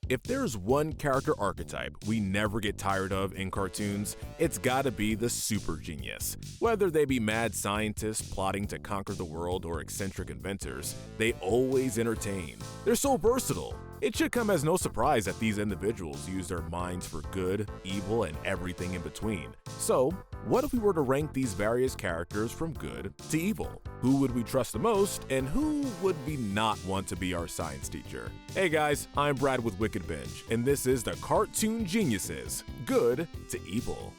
If there's one character archetype we never get tired of in cartoons, it's gotta be the supergenius. Whether they be mad scientists plotting to conquer the world or eccentric inventors, they always entertain. They're so versatile. It should come as no surprise that these individuals use their minds for good, evil, and everything in between. So, what if we were to rank these various characters from good to evil? Who would we trust the most, and who would we not want to be our science teacher? Hey guys, I'm Brad with Wicked Binge, and this is the Cartoon Geniuses, Good to Evil.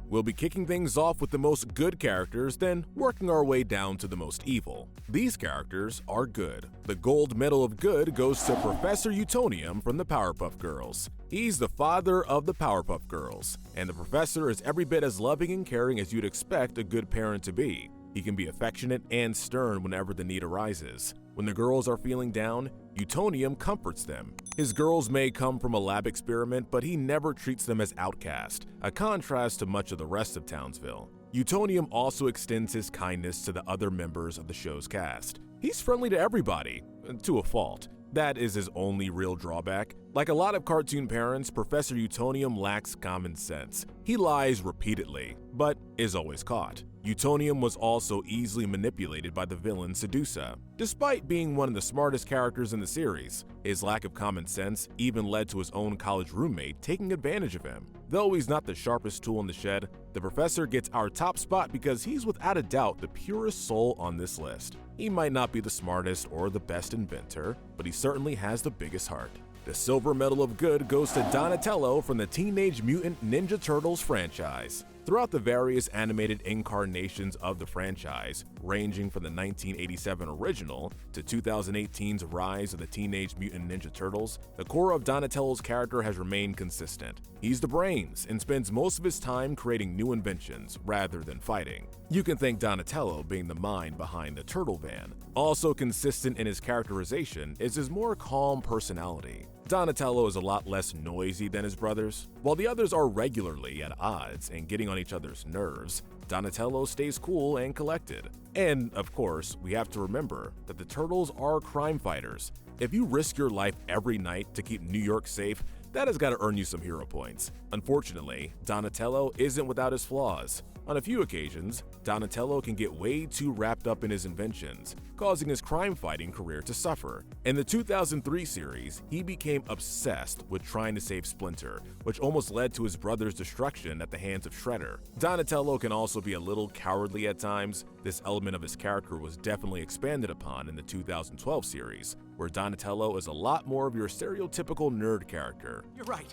We'll be kicking things off with the most good characters, then working our way down to the most evil. These characters are good. The gold medal of good goes to Professor Utonium from the Powerpuff Girls. He's the father of the Powerpuff Girls, and the professor is every bit as loving and caring as you'd expect a good parent to be. He can be affectionate and stern whenever the need arises. When the girls are feeling down, Utonium comforts them. His girls may come from a lab experiment, but he never treats them as outcast, a contrast to much of the rest of Townsville. Utonium also extends his kindness to the other members of the show's cast. He's friendly to everybody, to a fault. That is his only real drawback. Like a lot of cartoon parents, Professor Utonium lacks common sense. He lies repeatedly, but is always caught. Utonium was also easily manipulated by the villain Sedusa. Despite being one of the smartest characters in the series, his lack of common sense even led to his own college roommate taking advantage of him. Though he's not the sharpest tool in the shed, the professor gets our top spot because he's without a doubt the purest soul on this list. He might not be the smartest or the best inventor, but he certainly has the biggest heart. The silver medal of good goes to Donatello from the Teenage Mutant Ninja Turtles franchise. Throughout the various animated incarnations of the franchise, ranging from the 1987 original to 2018's Rise of the Teenage Mutant Ninja Turtles, the core of Donatello's character has remained consistent. He's the brains and spends most of his time creating new inventions rather than fighting. You can thank Donatello being the mind behind the Turtle Van. Also consistent in his characterization is his more calm personality. Donatello is a lot less noisy than his brothers. While the others are regularly at odds and getting on each other's nerves, Donatello stays cool and collected. And, of course, we have to remember that the Turtles are crime fighters. If you risk your life every night to keep New York safe, that has got to earn you some hero points. Unfortunately, Donatello isn't without his flaws. On a few occasions, Donatello can get way too wrapped up in his inventions, causing his crime-fighting career to suffer. In the 2003 series, he became obsessed with trying to save Splinter, which almost led to his brother's destruction at the hands of Shredder. Donatello can also be a little cowardly at times. This element of his character was definitely expanded upon in the 2012 series, where Donatello is a lot more of your stereotypical nerd character. You're right.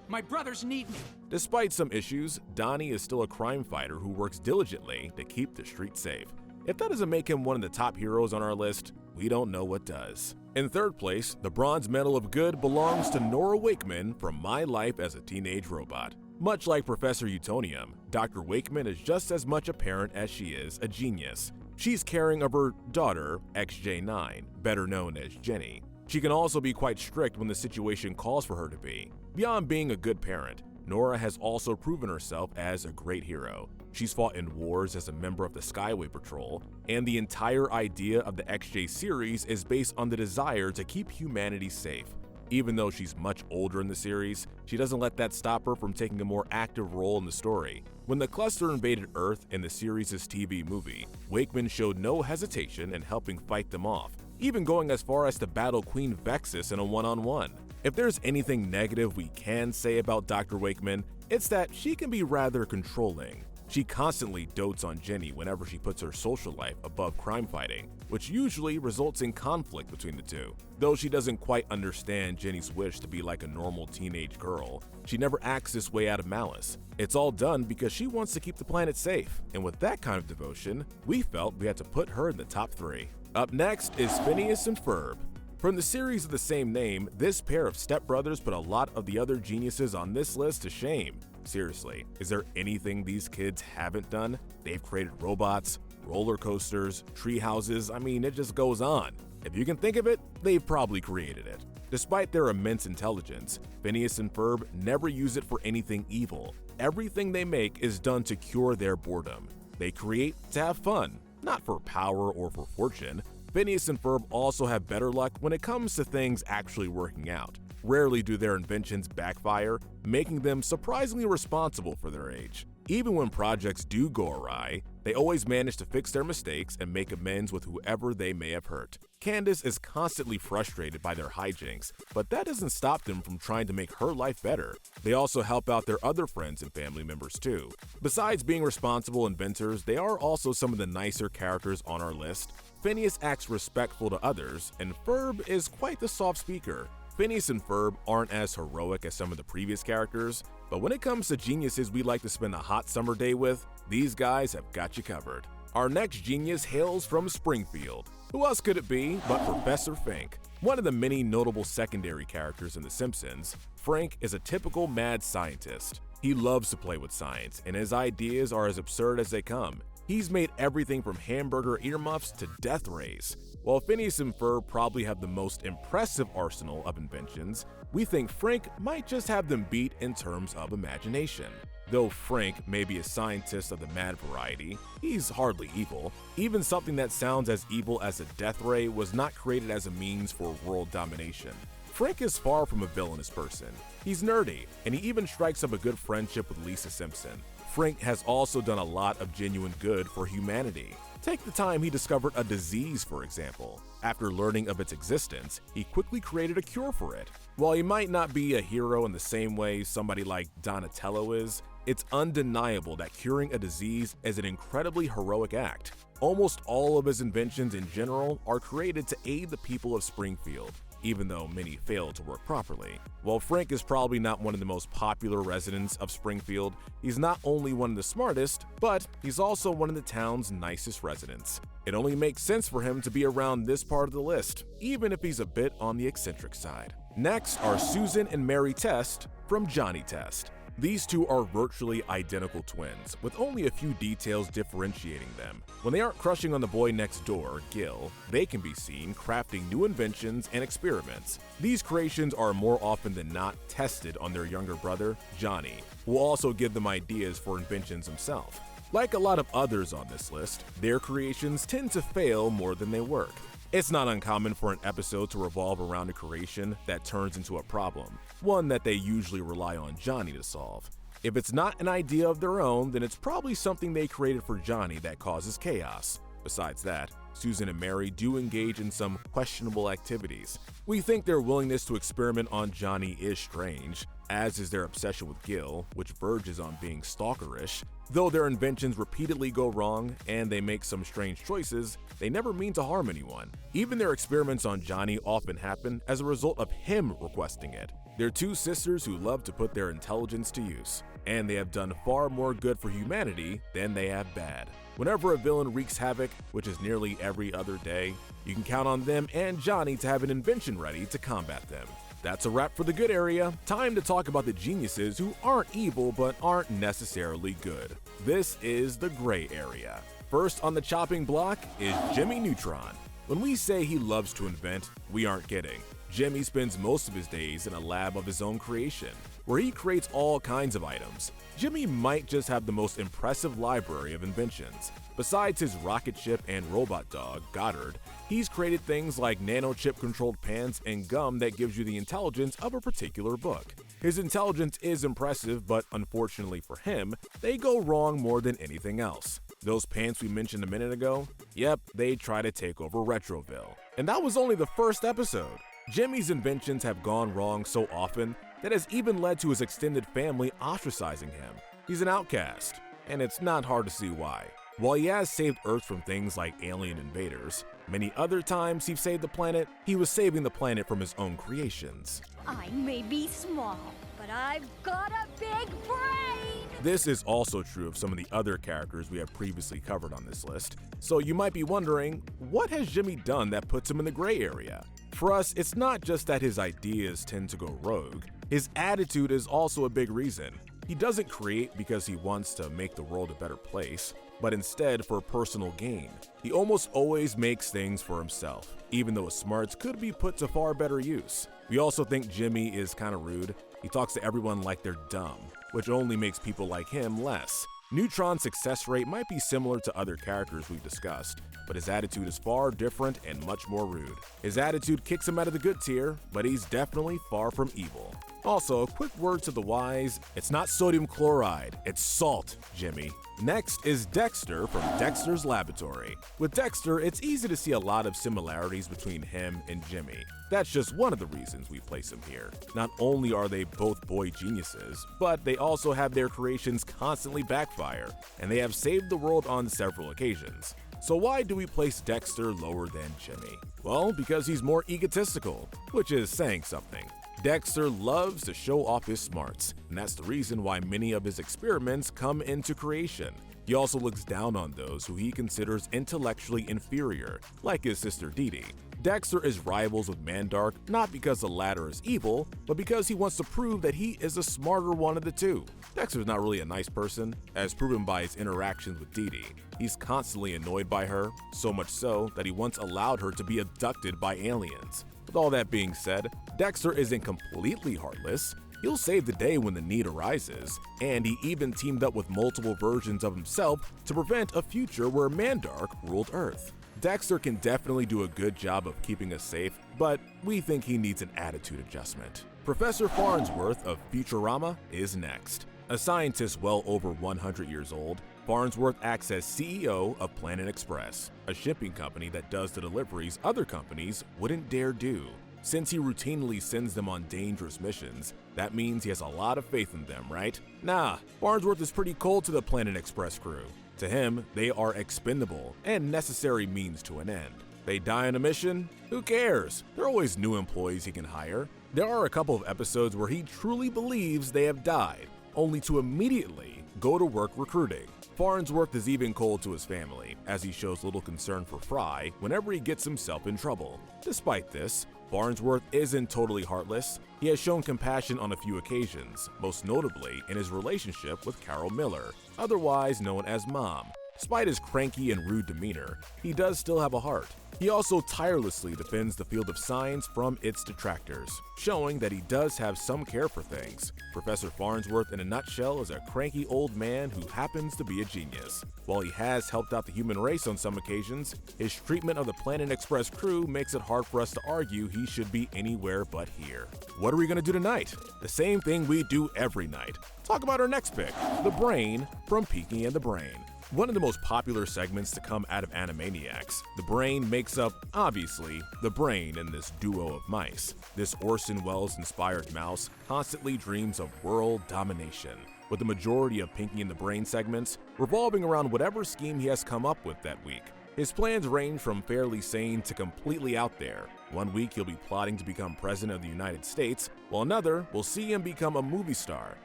My brothers need me. Despite some issues, Donnie is still a crime fighter who works diligently to keep the streets safe. If that doesn't make him one of the top heroes on our list, we don't know what does. In third place, the bronze medal of good belongs to Nora Wakeman from My Life as a Teenage Robot. Much like Professor Utonium, Dr. Wakeman is just as much a parent as she is a genius. She's caring of her daughter, XJ9, better known as Jenny. She can also be quite strict when the situation calls for her to be. Beyond being a good parent, Nora has also proven herself as a great hero. She's fought in wars as a member of the Skyway Patrol, and the entire idea of the XJ series is based on the desire to keep humanity safe. Even though she's much older in the series, she doesn't let that stop her from taking a more active role in the story. When the cluster invaded Earth in the series' TV movie, Wakeman showed no hesitation in helping fight them off, even going as far as to battle Queen Vexus in a one-on-one. If there's anything negative we can say about Dr. Wakeman, it's that she can be rather controlling. She constantly dotes on Jenny whenever she puts her social life above crime fighting, which usually results in conflict between the two. Though she doesn't quite understand Jenny's wish to be like a normal teenage girl, she never acts this way out of malice. It's all done because she wants to keep the planet safe, and with that kind of devotion, we felt we had to put her in the top 3. Up next is Phineas and Ferb. From the series of the same name, this pair of stepbrothers put a lot of the other geniuses on this list to shame. Seriously, is there anything these kids haven't done? They've created robots, roller coasters, tree houses, I mean, it just goes on. If you can think of it, they've probably created it. Despite their immense intelligence, Phineas and Ferb never use it for anything evil. Everything they make is done to cure their boredom. They create to have fun, not for power or for fortune. Phineas and Ferb also have better luck when it comes to things actually working out. Rarely do their inventions backfire, making them surprisingly responsible for their age. Even when projects do go awry, they always manage to fix their mistakes and make amends with whoever they may have hurt. Candace is constantly frustrated by their hijinks, but that doesn't stop them from trying to make her life better. They also help out their other friends and family members too. Besides being responsible inventors, they are also some of the nicer characters on our list. Phineas acts respectful to others, and Ferb is quite the soft speaker. Phineas and Ferb aren't as heroic as some of the previous characters, but when it comes to geniuses we like to spend a hot summer day with, these guys have got you covered. Our next genius hails from Springfield. Who else could it be but Professor Fink? One of the many notable secondary characters in The Simpsons, Frank is a typical mad scientist. He loves to play with science, and his ideas are as absurd as they come. He's made everything from hamburger earmuffs to death rays. While Phineas and Ferb probably have the most impressive arsenal of inventions, we think Frank might just have them beat in terms of imagination. Though Frank may be a scientist of the mad variety, he's hardly evil. Even something that sounds as evil as a death ray was not created as a means for world domination. Frank is far from a villainous person. He's nerdy, and he even strikes up a good friendship with Lisa Simpson. Frank has also done a lot of genuine good for humanity. Take the time he discovered a disease, for example. After learning of its existence, he quickly created a cure for it. While he might not be a hero in the same way somebody like Donatello is, it's undeniable that curing a disease is an incredibly heroic act. Almost all of his inventions in general are created to aid the people of Springfield, even though many fail to work properly. While Frank is probably not one of the most popular residents of Springfield, he's not only one of the smartest, but he's also one of the town's nicest residents. It only makes sense for him to be around this part of the list, even if he's a bit on the eccentric side. Next are Susan and Mary Test from Johnny Test. These two are virtually identical twins, with only a few details differentiating them. When they aren't crushing on the boy next door, Gil, they can be seen crafting new inventions and experiments. These creations are more often than not tested on their younger brother, Johnny, who will also give them ideas for inventions himself. Like a lot of others on this list, their creations tend to fail more than they work. It's not uncommon for an episode to revolve around a creation that turns into a problem, one that they usually rely on Johnny to solve. If it's not an idea of their own, then it's probably something they created for Johnny that causes chaos. Besides that, Susan and Mary do engage in some questionable activities. We think their willingness to experiment on Johnny is strange, as is their obsession with Gil, which verges on being stalkerish. Though their inventions repeatedly go wrong and they make some strange choices, they never mean to harm anyone. Even their experiments on Johnny often happen as a result of him requesting it. They're two sisters who love to put their intelligence to use, and they have done far more good for humanity than they have bad. Whenever a villain wreaks havoc, which is nearly every other day, you can count on them and Johnny to have an invention ready to combat them. That's a wrap for the good area. Time to talk about the geniuses who aren't evil but aren't necessarily good. This is the gray area. First on the chopping block is Jimmy Neutron. When we say he loves to invent, we aren't kidding. Jimmy spends most of his days in a lab of his own creation, where he creates all kinds of items. Jimmy might just have the most impressive library of inventions. Besides his rocket ship and robot dog, Goddard, he's created things like nanochip-controlled pants and gum that gives you the intelligence of a particular book. His intelligence is impressive, but unfortunately for him, they go wrong more than anything else. Those pants we mentioned a minute ago? Yep, they try to take over Retroville. And that was only the first episode. Jimmy's inventions have gone wrong so often that has even led to his extended family ostracizing him. He's an outcast, and it's not hard to see why. While he has saved Earth from things like alien invaders, many other times he's saved the planet, he was saving the planet from his own creations. I may be small, but I've got a big brain! This is also true of some of the other characters we have previously covered on this list, so you might be wondering, what has Jimmy done that puts him in the gray area? For us, it's not just that his ideas tend to go rogue. His attitude is also a big reason. He doesn't create because he wants to make the world a better place, but instead for personal gain. He almost always makes things for himself, even though his smarts could be put to far better use. We also think Jimmy is kind of rude. He talks to everyone like they're dumb, which only makes people like him less. Neutron's success rate might be similar to other characters we've discussed, but his attitude is far different and much more rude. His attitude kicks him out of the good tier, but he's definitely far from evil. Also, a quick word to the wise, it's not sodium chloride, it's salt, Jimmy. Next is Dexter from Dexter's Laboratory. With Dexter, it's easy to see a lot of similarities between him and Jimmy. That's just one of the reasons we place him here. Not only are they both boy geniuses, but they also have their creations constantly backfire, and they have saved the world on several occasions. So why do we place Dexter lower than Jimmy? Well, because he's more egotistical, which is saying something. Dexter loves to show off his smarts, and that's the reason why many of his experiments come into creation. He also looks down on those who he considers intellectually inferior, like his sister Dee Dee. Dexter is rivals with Mandark not because the latter is evil, but because he wants to prove that he is the smarter one of the two. Dexter's not really a nice person, as proven by his interactions with Dee Dee. He's constantly annoyed by her, so much so that he once allowed her to be abducted by aliens. With all that being said, Dexter isn't completely heartless. He'll save the day when the need arises, and he even teamed up with multiple versions of himself to prevent a future where Mandark ruled Earth. Dexter can definitely do a good job of keeping us safe, but we think he needs an attitude adjustment. Professor Farnsworth of Futurama is next. A scientist well over 100 years old, Farnsworth acts as CEO of Planet Express, a shipping company that does the deliveries other companies wouldn't dare do. Since he routinely sends them on dangerous missions, that means he has a lot of faith in them, right? Nah, Farnsworth is pretty cold to the Planet Express crew. To him, they are expendable and necessary means to an end. They die on a mission? Who cares? There are always new employees he can hire. There are a couple of episodes where he truly believes they have died, only to immediately go to work recruiting. Farnsworth is even cold to his family, as he shows little concern for Fry whenever he gets himself in trouble. Despite this, Farnsworth isn't totally heartless. He has shown compassion on a few occasions, most notably in his relationship with Carol Miller, otherwise known as Mom. Despite his cranky and rude demeanor, he does still have a heart. He also tirelessly defends the field of science from its detractors, showing that he does have some care for things. Professor Farnsworth in a nutshell is a cranky old man who happens to be a genius. While he has helped out the human race on some occasions, his treatment of the Planet Express crew makes it hard for us to argue he should be anywhere but here. What are we going to do tonight? The same thing we do every night. Talk about our next pick, the Brain from Pinky and the Brain. One of the most popular segments to come out of Animaniacs, the Brain makes up, obviously, the brain in this duo of mice. This Orson Welles-inspired mouse constantly dreams of world domination, with the majority of Pinky and the Brain segments revolving around whatever scheme he has come up with that week. His plans range from fairly sane to completely out there. One week he'll be plotting to become president of the United States, while another will see him become a movie star.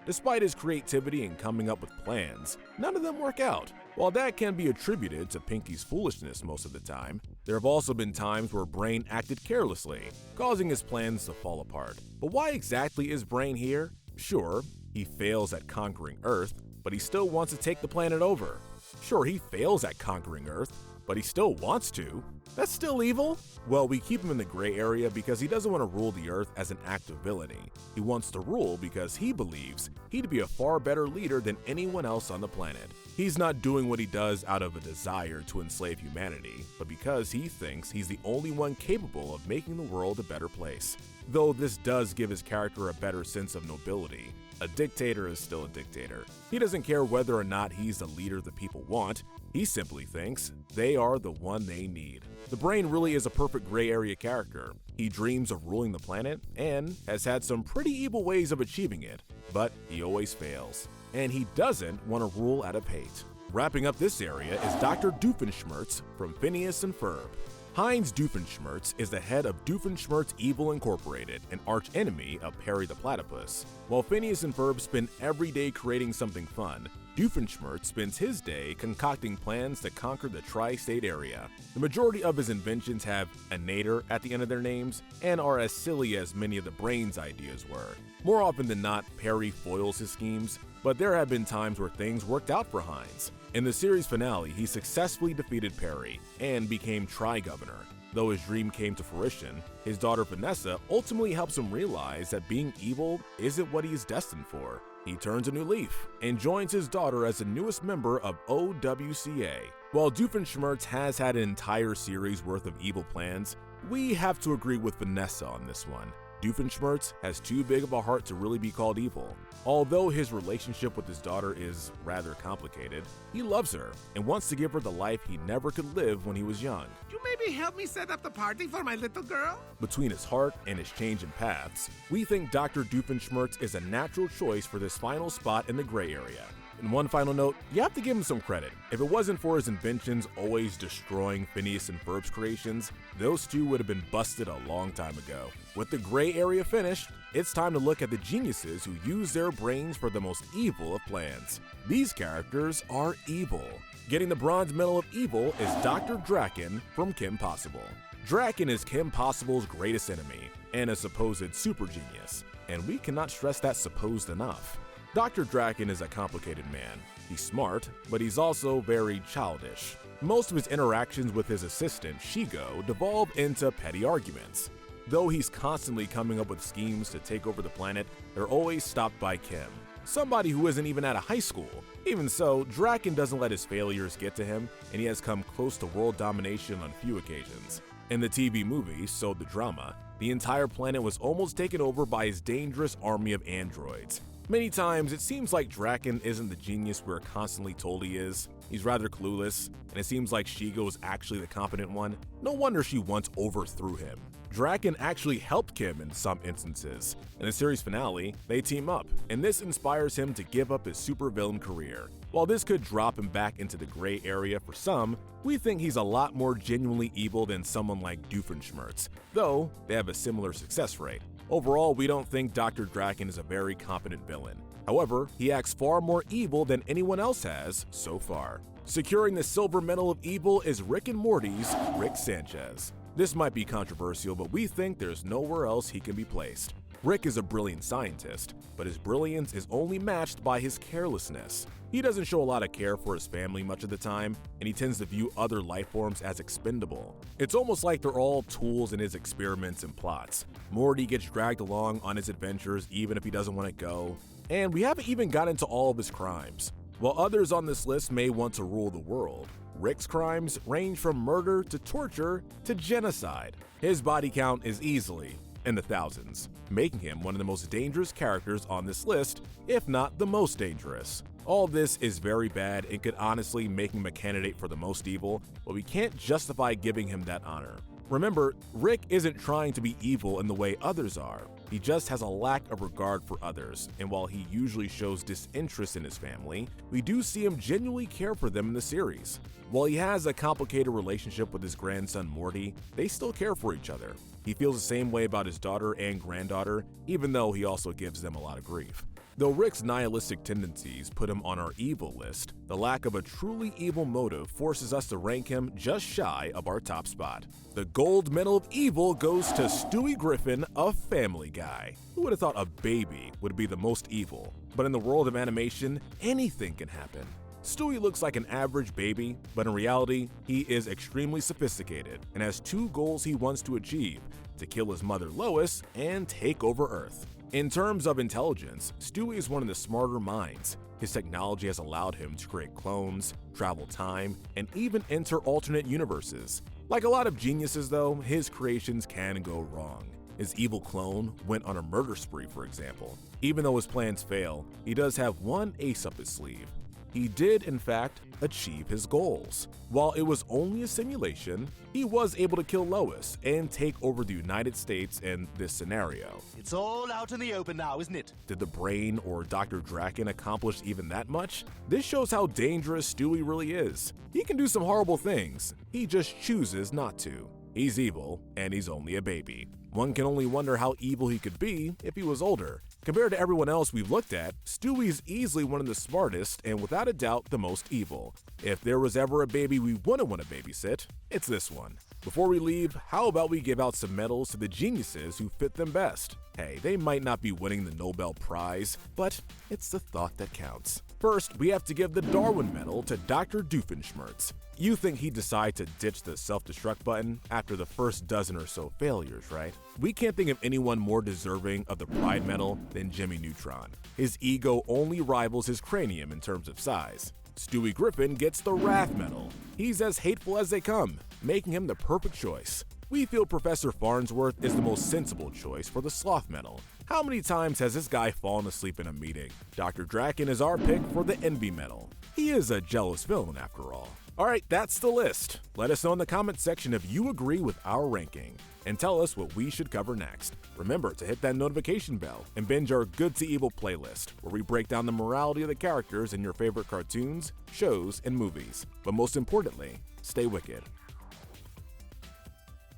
Despite his creativity in coming up with plans, none of them work out. While that can be attributed to Pinky's foolishness most of the time, there have also been times where Brain acted carelessly, causing his plans to fall apart. But why exactly is Brain here? Sure, he fails at conquering Earth, but he still wants to take the planet over. Sure, he fails at conquering Earth, but he still wants to. That's still evil? Well, we keep him in the gray area because he doesn't want to rule the Earth as an act of villainy. He wants to rule because he believes he'd be a far better leader than anyone else on the planet. He's not doing what he does out of a desire to enslave humanity, but because he thinks he's the only one capable of making the world a better place. Though this does give his character a better sense of nobility. A dictator is still a dictator. He doesn't care whether or not he's the leader the people want. He simply thinks they are the one they need. The Brain really is a perfect gray area character. He dreams of ruling the planet and has had some pretty evil ways of achieving it, but he always fails. And he doesn't want to rule out of hate. Wrapping up this area is Dr. Doofenshmirtz from Phineas and Ferb. Heinz Doofenshmirtz is the head of Doofenshmirtz Evil Incorporated, an archenemy of Perry the Platypus. While Phineas and Ferb spend every day creating something fun, Doofenshmirtz spends his day concocting plans to conquer the tri-state area. The majority of his inventions have a nader at the end of their names and are as silly as many of the Brain's ideas were. More often than not, Perry foils his schemes, but there have been times where things worked out for Heinz. In the series finale, he successfully defeated Perry and became Tri-Governor. Though his dream came to fruition, his daughter Vanessa ultimately helps him realize that being evil isn't what he is destined for. He turns a new leaf and joins his daughter as the newest member of OWCA. While Doofenshmirtz has had an entire series worth of evil plans, we have to agree with Vanessa on this one. Doofenshmirtz has too big of a heart to really be called evil. Although his relationship with his daughter is rather complicated, he loves her and wants to give her the life he never could live when he was young. You maybe help me set up the party for my little girl? Between his heart and his change in paths, we think Dr. Doofenshmirtz is a natural choice for this final spot in the gray area. And one final note, you have to give him some credit. If it wasn't for his inventions always destroying Phineas and Ferb's creations, those two would have been busted a long time ago. With the gray area finished, it's time to look at the geniuses who use their brains for the most evil of plans. These characters are evil. Getting the bronze medal of evil is Dr. Draken from Kim Possible. Draken is Kim Possible's greatest enemy and a supposed super genius, and we cannot stress that supposed enough. Dr. Draken is a complicated man. He's smart, but he's also very childish. Most of his interactions with his assistant, Shigo, devolve into petty arguments. Though he's constantly coming up with schemes to take over the planet, they're always stopped by Kim, somebody who isn't even out of high school. Even so, Draken doesn't let his failures get to him, and he has come close to world domination on a few occasions. In the TV movie, So the Drama, the entire planet was almost taken over by his dangerous army of androids. Many times, it seems like Draken isn't the genius we're constantly told he is. He's rather clueless, and it seems like Shigo is actually the competent one. No wonder she once overthrew him. Draken actually helped Kim in some instances. In the series finale, they team up, and this inspires him to give up his supervillain career. While this could drop him back into the gray area for some, we think he's a lot more genuinely evil than someone like Doofenshmirtz, though they have a similar success rate. Overall, we don't think Dr. Draken is a very competent villain. However, he acts far more evil than anyone else has so far. Securing the silver medal of evil is Rick and Morty's Rick Sanchez. This might be controversial, but we think there's nowhere else he can be placed. Rick is a brilliant scientist, but his brilliance is only matched by his carelessness. He doesn't show a lot of care for his family much of the time, and he tends to view other life forms as expendable. It's almost like they're all tools in his experiments and plots. Morty gets dragged along on his adventures even if he doesn't want to go, and we haven't even got into all of his crimes. While others on this list may want to rule the world, Rick's crimes range from murder to torture to genocide. His body count is easily in the thousands, making him one of the most dangerous characters on this list, if not the most dangerous. All this is very bad and could honestly make him a candidate for the most evil, but we can't justify giving him that honor. Remember, Rick isn't trying to be evil in the way others are. He just has a lack of regard for others, and while he usually shows disinterest in his family, we do see him genuinely care for them in the series. While he has a complicated relationship with his grandson Morty, they still care for each other. He feels the same way about his daughter and granddaughter, even though he also gives them a lot of grief. Though Rick's nihilistic tendencies put him on our evil list, the lack of a truly evil motive forces us to rank him just shy of our top spot. The gold medal of evil goes to Stewie Griffin of Family Guy. Who would have thought a baby would be the most evil? But in the world of animation, anything can happen. Stewie looks like an average baby, but in reality, he is extremely sophisticated and has two goals he wants to achieve: to kill his mother Lois and take over Earth. In terms of intelligence, Stewie is one of the smarter minds. His technology has allowed him to create clones, travel time, and even enter alternate universes. Like a lot of geniuses though, his creations can go wrong. His evil clone went on a murder spree, for example. Even though his plans fail, he does have one ace up his sleeve. He did, in fact, achieve his goals. While it was only a simulation, he was able to kill Lois and take over the United States in this scenario. It's all out in the open now, isn't it? Did the brain or Dr. Draken accomplish even that much? This shows how dangerous Stewie really is. He can do some horrible things, he just chooses not to. He's evil, and he's only a baby. One can only wonder how evil he could be if he was older. Compared to everyone else we've looked at, Stewie's easily one of the smartest and without a doubt the most evil. If there was ever a baby we wouldn't want to babysit, it's this one. Before we leave, how about we give out some medals to the geniuses who fit them best? Hey, they might not be winning the Nobel Prize, but it's the thought that counts. First, we have to give the Darwin Medal to Dr. Doofenshmirtz. You think he'd decide to ditch the self-destruct button after the first dozen or so failures, right? We can't think of anyone more deserving of the Pride Medal than Jimmy Neutron. His ego only rivals his cranium in terms of size. Stewie Griffin gets the Wrath Medal. He's as hateful as they come, making him the perfect choice. We feel Professor Farnsworth is the most sensible choice for the Sloth Medal. How many times has this guy fallen asleep in a meeting? Dr. Draken is our pick for the Envy Medal. He is a jealous villain after all. Alright, that's the list. Let us know in the comments section if you agree with our ranking, and tell us what we should cover next. Remember to hit that notification bell and binge our Good to Evil playlist, where we break down the morality of the characters in your favorite cartoons, shows, and movies. But most importantly, stay wicked.